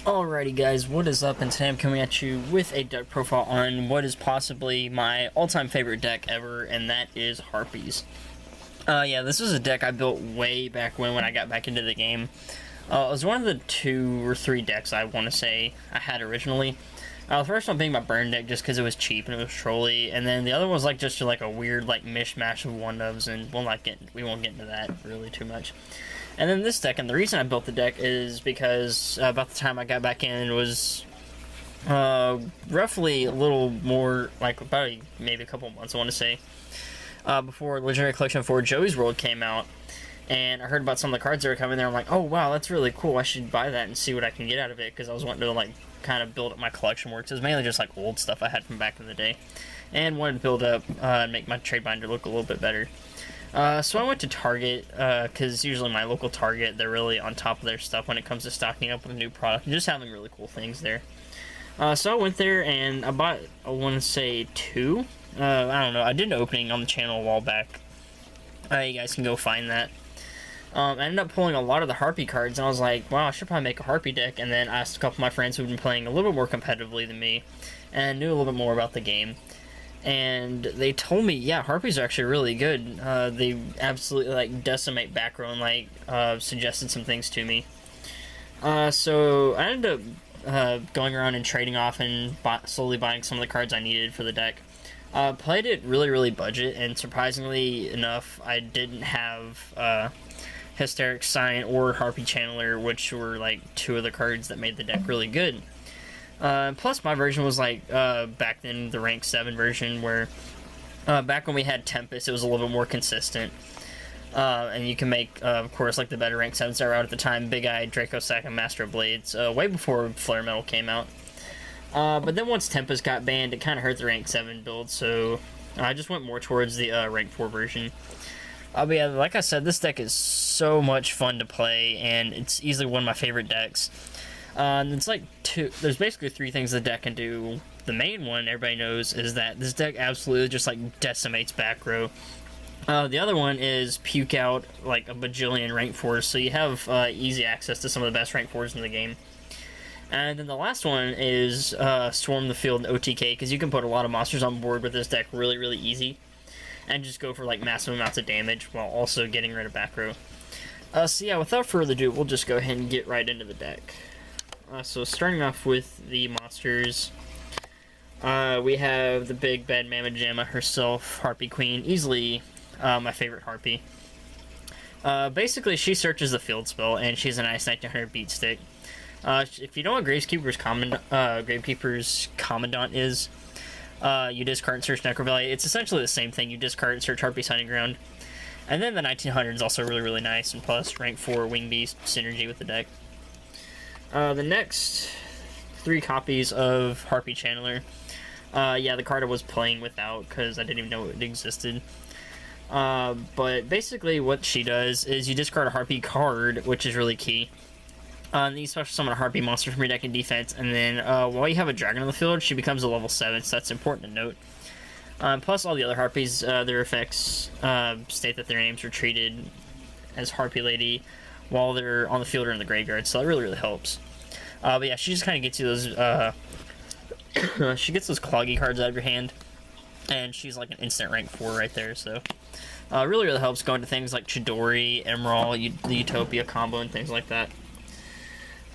Alrighty guys, what is up? And today I'm coming at you with a deck profile on what is possibly my all-time favorite deck ever, and that is Harpies. Yeah, this is a deck I built way back when I got back into the game. It was one of the 2 or 3 decks I want to say I had originally. The first one being my burn deck just because it was cheap and it was trolly, and then the other one was like just like a weird like mishmash of one-ofs, and we won't get into that really too much. And then this deck, and the reason I built the deck is because about the time I got back in, it was roughly a little more, like about maybe a couple months, I want to say, before Legendary Collection 4 Joey's World came out. And I heard about some of the cards that were coming there. I'm like, oh wow, that's really cool. I should buy that and see what I can get out of it, because I was wanting to like kind of build up my collection more. It was mainly just like old stuff I had from back in the day, and wanted to build up and make my trade binder look a little bit better. So I went to Target, because usually my local Target, they're really on top of their stuff when it comes to stocking up with a new product and just having really cool things there. So I went there and I bought, I want to say 2. I don't know, I did an opening on the channel a while back. You guys can go find that. I ended up pulling a lot of the Harpie cards, and I was like, wow, I should probably make a Harpie deck, and then I asked a couple of my friends who've been playing a little bit more competitively than me, and knew a little bit more about the game. And they told me, yeah, Harpies are actually really good. They absolutely, like, decimate back row and, like, suggested some things to me. So I ended up going around and trading off and slowly buying some of the cards I needed for the deck. Played it really budget, and surprisingly enough, I didn't have Hysterics Sign or Harpie Channeler, which were, like, 2 of the cards that made the deck really good. Plus, my version was like back then the rank 7 version, where back when we had Tempest, it was a little bit more consistent. And you can make, of course, like the better rank 7s that were out at the time, Big Eye, Draco Sack, and Master of Blades, way before Flare Metal came out. But then once Tempest got banned, it kind of hurt the rank 7 build, so I just went more towards the rank 4 version. But yeah, like I said, this deck is so much fun to play, and it's easily one of my favorite decks. And it's like there's basically 3 things the deck can do. The main one everybody knows is that this deck absolutely just like decimates back row. The other one is puke out like a bajillion rank 4s, so you have easy access to some of the best rank 4s in the game. And then the last one is Swarm the Field and OTK, because you can put a lot of monsters on board with this deck really easy, and just go for like massive amounts of damage while also getting rid of back row. So yeah, without further ado, we'll just go ahead and get right into the deck. So starting off with the monsters, we have the big bad Mama Jamma herself, Harpie Queen, easily my favorite Harpie. Basically, she searches the field spell, and she's a nice 1900 beat stick. If you know what Gravekeeper's Commandant is, you discard and search Necrovalley. It's essentially the same thing. You discard and search Harpie's Hunting Ground. And then the 1900 is also really nice, and plus rank 4 Wing Beast synergy with the deck. The next 3 copies of Harpie Channeler. Yeah, the card I was playing without because I didn't even know it existed. But basically what she does is you discard a Harpie card, which is really key. And you special summon a Harpie monster from your deck in defense, and then while you have a dragon on the field, she becomes a level 7, so that's important to note. Plus all the other Harpies, their effects state that their names were treated as Harpie Lady while they're on the field or in the graveyard, so that really helps. But yeah, she just kind of gets you those, she gets those cloggy cards out of your hand, and she's like an instant rank 4 right there, so really helps go into things like Chidori, Emerald, the Utopia combo, and things like that.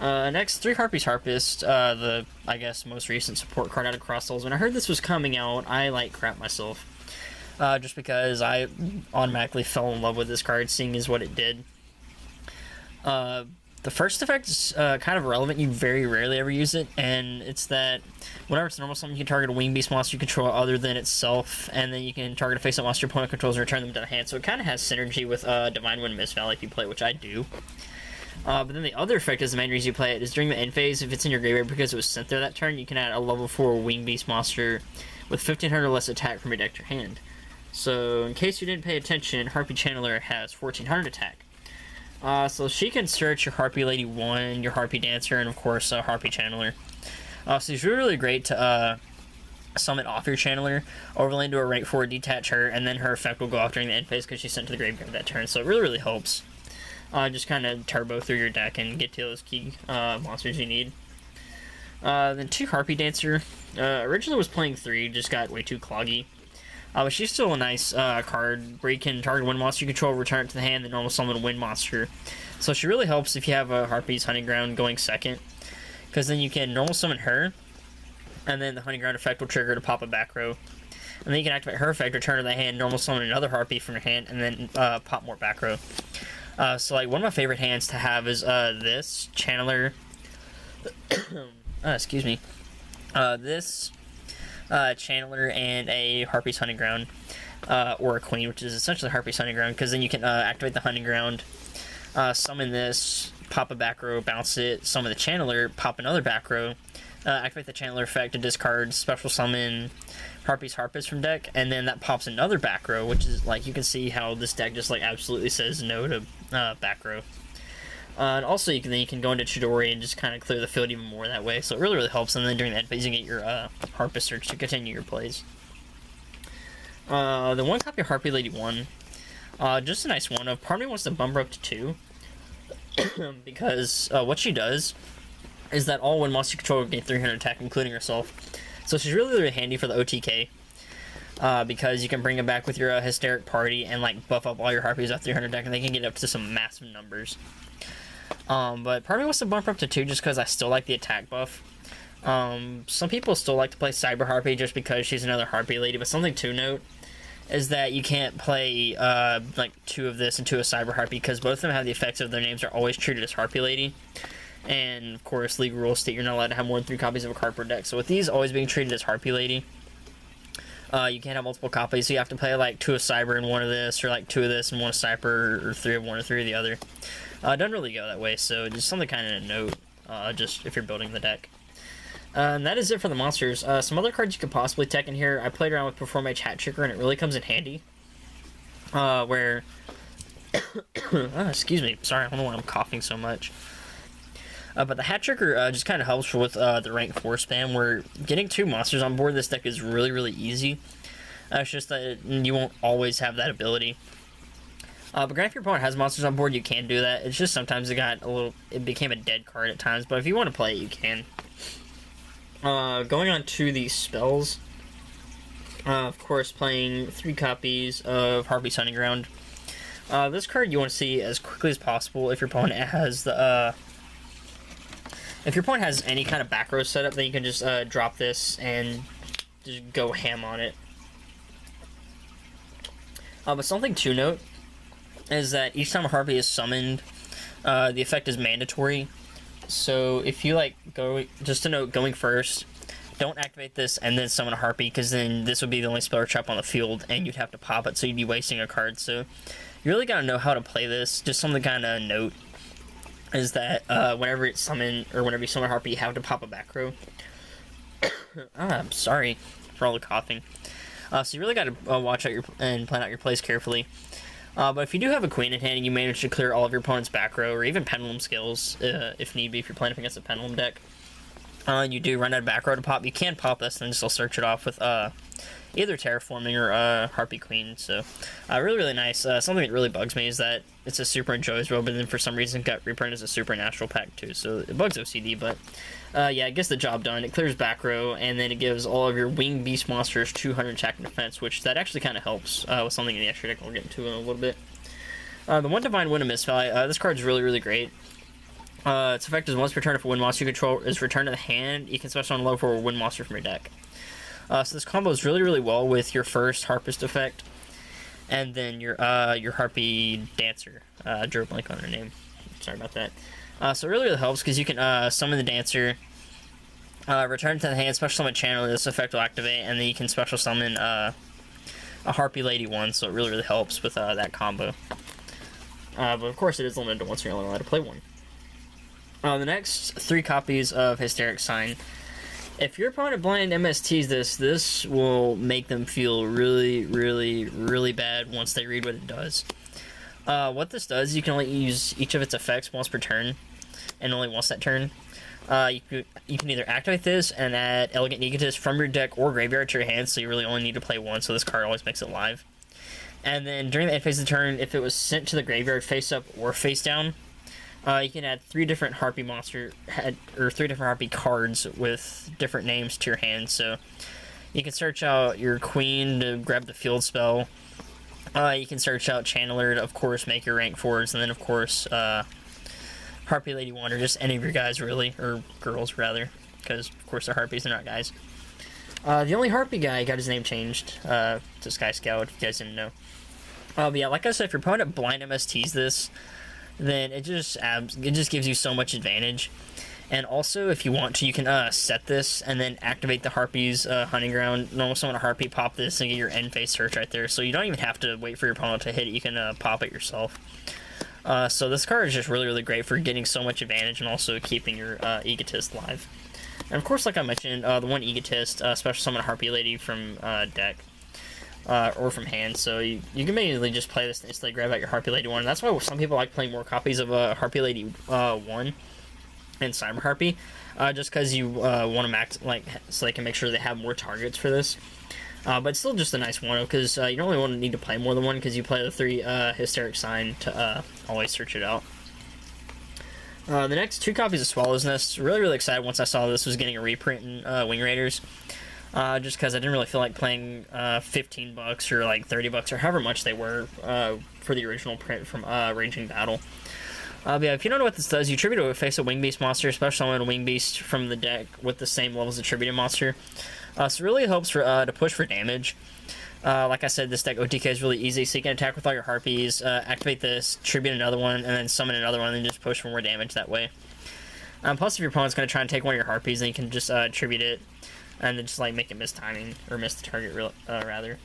Next, 3 Harpies Harpist, the, I guess, most recent support card out of Cross Souls. When I heard this was coming out, I like crap myself, just because I automatically fell in love with this card, seeing as what it did. The first effect is kind of irrelevant. You very rarely ever use it, and it's that whenever it's normal summon, you can target a Wing Beast monster you control other than itself, and then you can target a face-up monster your opponent controls and return them to the hand. So it kind of has synergy with Divine Wind Mist Valley if you play it, which I do. But then the other effect is the main reason you play it is during the end phase. If it's in your graveyard because it was sent there that turn, you can add a level 4 Wing Beast monster with 1500 less attack from your deck to your hand. So in case you didn't pay attention, Harpie Channeler has 1400 attack. So she can search your Harpie Lady 1, your Harpie Dancer, and of course Harpie Channeler. So she's really great to summon off your Channeler, overlay into a rank 4, detach her, and then her effect will go off during the end phase because she's sent to the graveyard that turn. So it really helps. Just kind of turbo through your deck and get to those key monsters you need. Then 2 Harpie Dancer. Originally was playing 3, just got way too cloggy. But she's still a nice card where you can target one monster you control, return it to the hand, then normal summon a wind monster. So she really helps if you have a Harpie's Hunting Ground going second, because then you can normal summon her, and then the Hunting Ground effect will trigger to pop a back row. And then you can activate her effect, return to the hand, normal summon another Harpie from your hand, and then pop more back row. So like one of my favorite hands to have is this Channeler. Excuse me. This Channeler and a Harpie's Hunting Ground, or a Queen, which is essentially Harpie's Hunting Ground, because then you can activate the Hunting Ground, summon this, pop a back row, bounce it, summon the Channeler, pop another back row, activate the Channeler effect to discard, special summon Harpie's Harpist from deck, and then that pops another back row, which is like, you can see how this deck just like absolutely says no to back row. And also you can go into Chidori and just kind of clear the field even more that way, so it really helps. And then during that phase you get your Harpist search to continue your plays. The one copy of Harpie Lady 1, just a nice one. Part of me wants to bump her up to 2, because what she does is that all one monster you control gain 300 attack, including herself. So she's really handy for the OTK, because you can bring it back with your Hysteric party and like buff up all your Harpies at 300 attack, and they can get up to some massive numbers. But part of me wants to bump her up to 2 just because I still like the attack buff. Some people still like to play Cyber Harpie just because she's another Harpie Lady, but something to note is that you can't play like 2 of this and 2 of Cyber Harpie, because both of them have the effects of their names are always treated as Harpie Lady. And of course, league rules state you're not allowed to have more than 3 copies of a card per deck. So with these always being treated as Harpie Lady, you can't have multiple copies. So you have to play like 2 of Cyber and 1 of this, or like 2 of this and 1 of Cyber, or 3 of one or 3 of the other. It doesn't really go that way, so just something kind of to note, just if you're building the deck. And that is it for the monsters. Some other cards you could possibly tech in here. I played around with Perform Mage Hat Tricker, and it really comes in handy. Where... excuse me, sorry, I don't know why I'm coughing so much. But the Hat Tricker just kind of helps with the rank 4 spam, where getting 2 monsters on board this deck is really easy. It's just that you won't always have that ability. But granted, if your opponent has monsters on board, you can do that. It's just sometimes it became a dead card at times, but if you want to play it, you can. Going on to the spells, of course, playing 3 copies of Harpie's Hunting Ground. This card you want to see as quickly as possible if your opponent has the... if your opponent has any kind of back row setup, then you can just drop this and just go ham on it. But something to note is that each time a Harpie is summoned, the effect is mandatory. So if you just to note, going first, don't activate this and then summon a Harpie, because then this would be the only spell or trap on the field, and you'd have to pop it, so you'd be wasting a card. So you really gotta know how to play this. Just something to kind of note is that whenever it's summoned, or whenever you summon a Harpie, you have to pop a back row. I'm sorry for all the coughing. So you really gotta watch out and plan out your plays carefully. But if you do have a Queen in hand and you manage to clear all of your opponent's back row, or even Pendulum skills, if need be, if you're playing against a Pendulum deck, and you do run out of back row to pop, you can pop this and then still search it off with either Terraforming or Harpie Queen. So really nice. Something that really bugs me is that it's a Super Enjoys row, but then for some reason got reprinted as a Supernatural pack too, so it bugs OCD, but yeah, it gets the job done. It clears back row, and then it gives all of your winged beast monsters 200 attack and defense, which that actually kind of helps with something in the extra deck we'll get into in a little bit. The one Divine Wind and Misfire, this card is really great. Its effect is once per turn if a wind monster you control is returned to the hand, you can special unload for a wind monster from your deck. So this combo is really well with your first Harpist effect, and then your Harpie Dancer. Drew a blank on her name. Sorry about that. So it really helps because you can summon the Dancer, return to the hand, special summon Channeler, this effect will activate, and then you can special summon a Harpie Lady 1, so it really helps with that combo. But of course it is limited to once, you're only allowed to play 1. The next 3 copies of Hysterics sign. If your opponent blind MSTs this will make them feel really bad once they read what it does. What this does, you can only use each of its effects once per turn, and only once that turn. You can either activate this and add Elegant Egotist from your deck or graveyard to your hand, so you really only need to play 1, so this card always makes it live. And then during the end phase of the turn, if it was sent to the graveyard face up or face down, You can add 3 different Harpie or 3 different Harpie cards with different names to your hand. So you can search out your Queen to grab the field spell. You can search out Channeler to, of course, make your rank 4s, and then, of course, Harpie Lady 1, or just any of your guys, really, or girls, rather, because, of course, they're Harpies, they're not guys. The only Harpie guy got his name changed to Sky Scout, if you guys didn't know. But yeah, like I said, if your opponent blind MSTs this, then it just gives you so much advantage. And also, if you want to, you can set this and then activate the Harpie's hunting ground. Normal summon a Harpie, pop this, and get your end phase search right there. So you don't even have to wait for your opponent to hit it. You can pop it yourself. So this card is just really, really great for getting so much advantage and also keeping your Egotist live. And of course, like I mentioned, the one Egotist, special summon a Harpie Lady from deck. Or from hand, so you can basically just play this instantly, grab out your Harpie Lady 1. And that's why some people like playing more copies of Harpie Lady 1 and Cyber Harpie, just because you want to max, so they can make sure they have more targets for this. But it's still just a nice one, because you don't really need to play more than one, because you play the 3 Hysterics sign to always search it out. The next 2 copies of Swallow's Nest, really, really excited once I saw this was getting a reprint in Wing Raiders. Just because I didn't really feel like playing $15 or like $30 or however much they were for the original print from Raging Battle. But yeah, if you don't know what this does, you tribute a face of Wing Beast monster, special summon a Wing Beast from the deck with the same level as a tributed monster. So it really helps for to push for damage. Like I said, this deck OTK is really easy, so you can attack with all your Harpies, activate this, tribute another one, and then summon another one, and just push for more damage that way. Plus, if your opponent's going to try and take one of your Harpies, then you can just tribute it, and then just like make it miss timing, or miss the target, rather.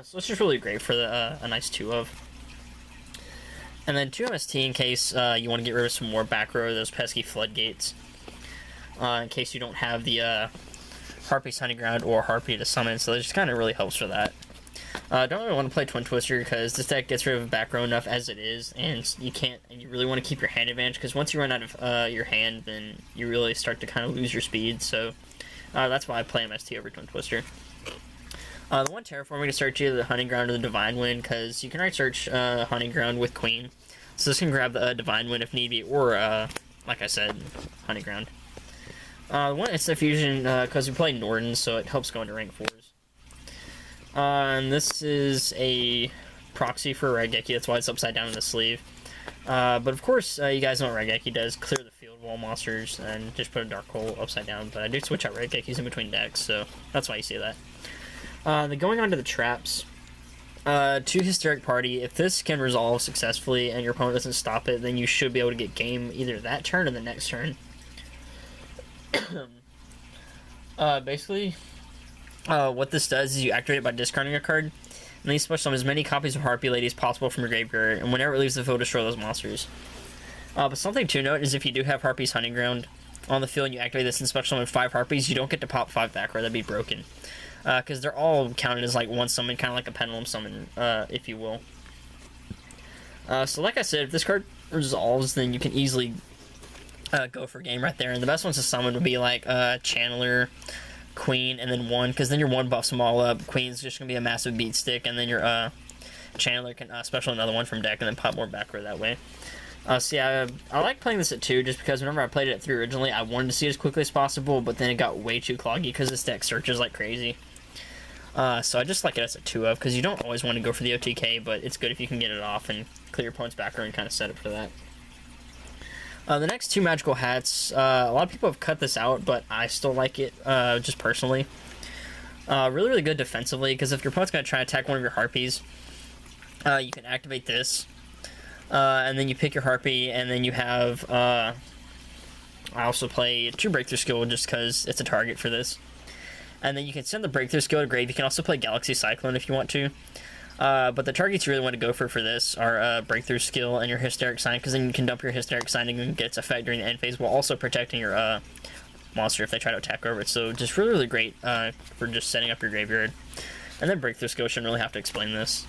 So it's just really great for the a nice 2 of. And then 2 MST in case you want to get rid of some more back row of those pesky floodgates. In case you don't have the Harpie's Hunting Ground or Harpie to summon, so it just kind of really helps for that. Don't really want to play Twin Twister because this deck gets rid of back row enough as it is, and you really want to keep your hand advantage, because once you run out of your hand, then you really start to kind of lose your speed, so that's why I play MST over Twin Twister. The one terraforming to search either the Hunting Ground or the Divine Wind, because you can already search Hunting Ground with Queen, so this can grab the Divine Wind if need be, or, like I said, Hunting Ground. One Instant Fusion, because we play Norden, so it helps go into rank 4s. And this is a proxy for Redneck, that's why it's upside down in the sleeve. But of course, you guys know what Redneck does, clear the field wall monsters, and just put a Dark Hole upside down, but I do switch out Redneck in between decks, so that's why you see that. Then going on to the traps, 2 Hysteric Party, if this can resolve successfully and your opponent doesn't stop it, then you should be able to get game either that turn or the next turn. Basically, what this does is you activate it by discarding a card, and then you special summon as many copies of Harpie Lady as possible from your graveyard, and whenever it leaves the field, destroy those monsters. But something to note is if you do have Harpie's Hunting Ground on the field and you activate this and special summon 5 Harpies, you don't get to pop 5 back row, that'd be broken. Because they're all counted as like one summon, kind of like a pendulum summon, if you will. So like I said, if this card resolves, then you can easily go for game right there. And the best ones to summon would be like Channeler, Queen, and then 1, because then your 1 buffs them all up. Queen's just going to be a massive beat stick, and then your Channeler can special another one from deck and then pop more back row that way. So yeah, I like playing this at 2 just because whenever I played it at 3 originally, I wanted to see it as quickly as possible, but then it got way too cloggy because this deck searches like crazy. So I just like it as a 2 of, because you don't always want to go for the OTK, but it's good if you can get it off and clear your opponent's back row and kind of set up for that. The next 2 magical hats, a lot of people have cut this out, but I still like it, just personally. Really, really good defensively, because if your opponent's going to try and attack one of your Harpies, you can activate this, and then you pick your Harpie, and then you have, I also play 2 Breakthrough Skill just because it's a target for this. And then you can send the Breakthrough Skill to grave. You can also play Galaxy Cyclone if you want to. But the targets you really want to go for this are Breakthrough Skill and your Hysteric Sign, because then you can dump your Hysteric Sign and get its effect during the end phase while also protecting your monster if they try to attack over it. So just really, really great for just setting up your graveyard. And then Breakthrough Skill shouldn't really have to explain this.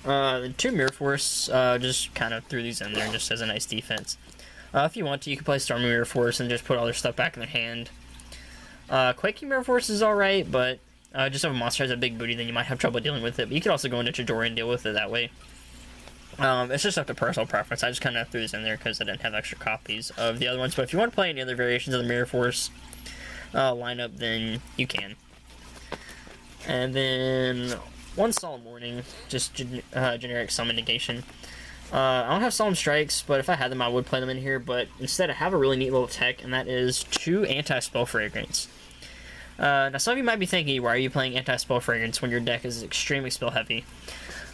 The 2 Mirror Force, just kind of threw these in there just as a nice defense. If you want to, you can play Stormy Mirror Force and just put all their stuff back in their hand. Quaking Mirror Force is alright, but just if a monster has a big booty, then you might have trouble dealing with it. But you could also go into Chidori and deal with it that way. It's just up to personal preference. I just kind of threw this in there because I didn't have extra copies of the other ones. But if you want to play any other variations of the Mirror Force lineup, then you can. And then one Solemn Warning, just generic summon negation. I don't have Solemn Strikes, but if I had them, I would play them in here. But instead, I have a really neat little tech, and that is 2 Anti-Spell Fragrance. Now, some of you might be thinking, why are you playing Anti-Spell Fragrance when your deck is extremely spell heavy?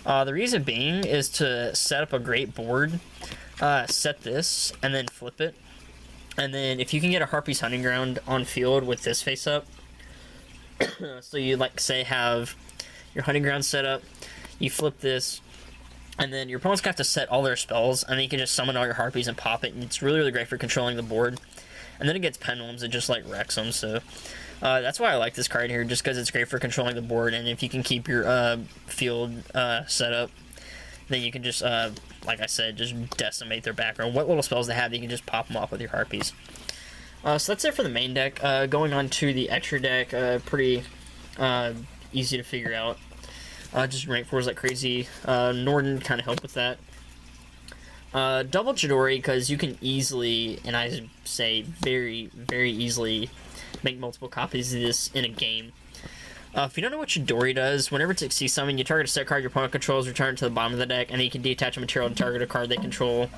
The reason being is to set up a great board, set this, and then flip it. And then if you can get a Harpie's Hunting Ground on field with this face up, so you, like, say, have your Hunting Ground set up, you flip this, and then your opponent's gonna have to set all their spells, and then you can just summon all your Harpies and pop it, and it's really, really great for controlling the board. And then it gets Pendulums, it just, like, wrecks them, so... that's why I like this card here, just because it's great for controlling the board, and if you can keep your field set up, then you can just, like I said, just decimate their background. What little spells they have, you can just pop them off with your Harpies. So that's it for the main deck. Going on to the extra deck, pretty easy to figure out. Just rank 4s like crazy. Norden kind of helped with that. Double Chidori, because you can easily, and I say very, very easily, make multiple copies of this in a game. If you don't know what Chidori does, whenever it's Xyz summon, you target a set card your opponent controls, return it to the bottom of the deck, and then you can detach a material and target a card they control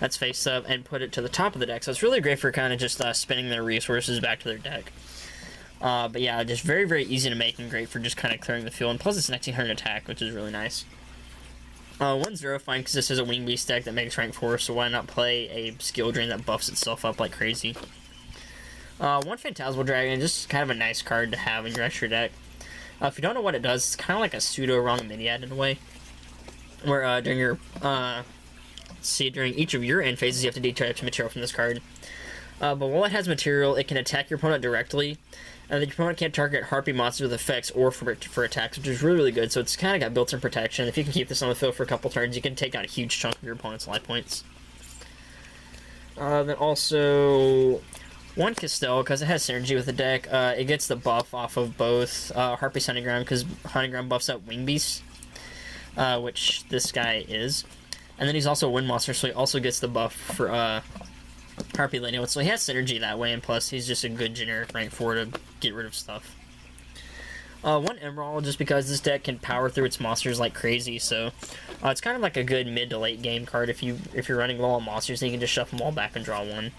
that's face up and put it to the top of the deck. So it's really great for kind of just spinning their resources back to their deck. But yeah, just very, very easy to make and great for just kind of clearing the field. And plus it's 1900 attack, which is really nice. 1-0 fine, because this is a Wing Beast deck that makes rank 4, so why not play a skill drain that buffs itself up like crazy. 1 Phantasmal Dragon, just kind of a nice card to have in your extra deck. If you don't know what it does, it's kind of like a pseudo-wrong Miniad in a way. Where during your, during each of your end phases, you have to detach material from this card. But while it has material, it can attack your opponent directly, and then your opponent can't target Harpie monsters with effects or for attacks, which is really, really good. So it's kind of got built-in protection. If you can keep this on the field for a couple turns, you can take out a huge chunk of your opponent's life points. Then also... 1 Castell, because it has synergy with the deck. It gets the buff off of both Harpie's Hunting Ground, because Hunting Ground buffs up Wing Beast, which this guy is. And then he's also a Wind Monster, so he also gets the buff for Harpie Lightning. So he has synergy that way, and plus he's just a good generic rank 4 to get rid of stuff. 1 Emerald, just because this deck can power through its monsters like crazy, so it's kind of like a good mid to late game card. If you're running low on monsters, then you can just shuffle them all back and draw 1.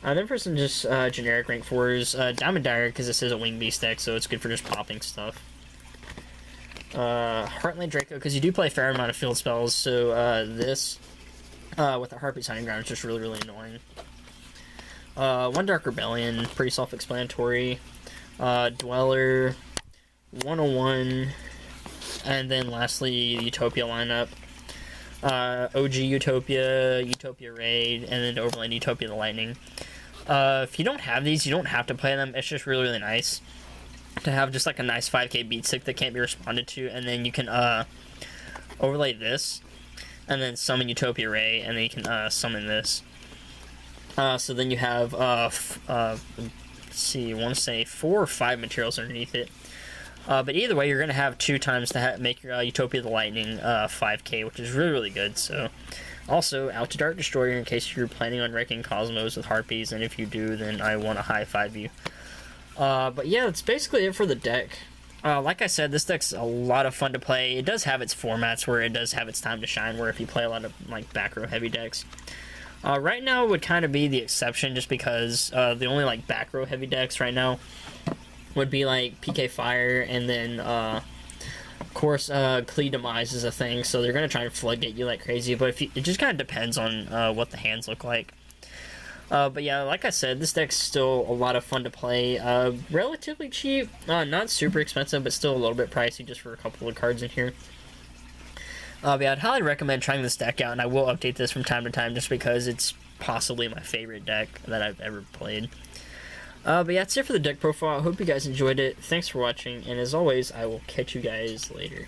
Then for some just generic rank 4s, Diamond Dagger, because this is a Wing Beast deck, so it's good for just popping stuff. Heartland Draco, because you do play a fair amount of field spells, so this, with the Harpie's Hunting Ground, is just really, really annoying. 1 Dark Rebellion, pretty self-explanatory. Dweller, 101, and then lastly, the Utopia lineup. OG Utopia, Utopia Raid, and then to overland Utopia the Lightning. If you don't have these, you don't have to play them. It's just really, really nice to have just like a nice 5k beat stick that can't be responded to, and then you can overlay this, and then summon Utopia Ray, and then you can summon this. So then you have, let's see, I want to say 4 or 5 materials underneath it. But either way, you're going to have 2 times to make your Utopia the Lightning 5k, which is really, really good. So, also, out to Dark Destroyer in case you're planning on wrecking Cosmos with Harpies, and if you do, then I want to high-five you. But yeah, that's basically it for the deck. Like I said, this deck's a lot of fun to play. It does have its formats where it does have its time to shine, where if you play a lot of like back row heavy decks. Right now would kind of be the exception, just because the only like back row heavy decks right now would be like PK Fire, and then of course Klee Demise is a thing, so they're gonna try and floodgate you like crazy. But it just kind of depends on what the hands look like. But yeah, like I said, this deck's still a lot of fun to play. Relatively cheap, not super expensive, but still a little bit pricey just for a couple of cards in here. But yeah, I'd highly recommend trying this deck out, and I will update this from time to time just because it's possibly my favorite deck that I've ever played. But yeah, that's it for the deck profile. I hope you guys enjoyed it. Thanks for watching, and as always, I will catch you guys later.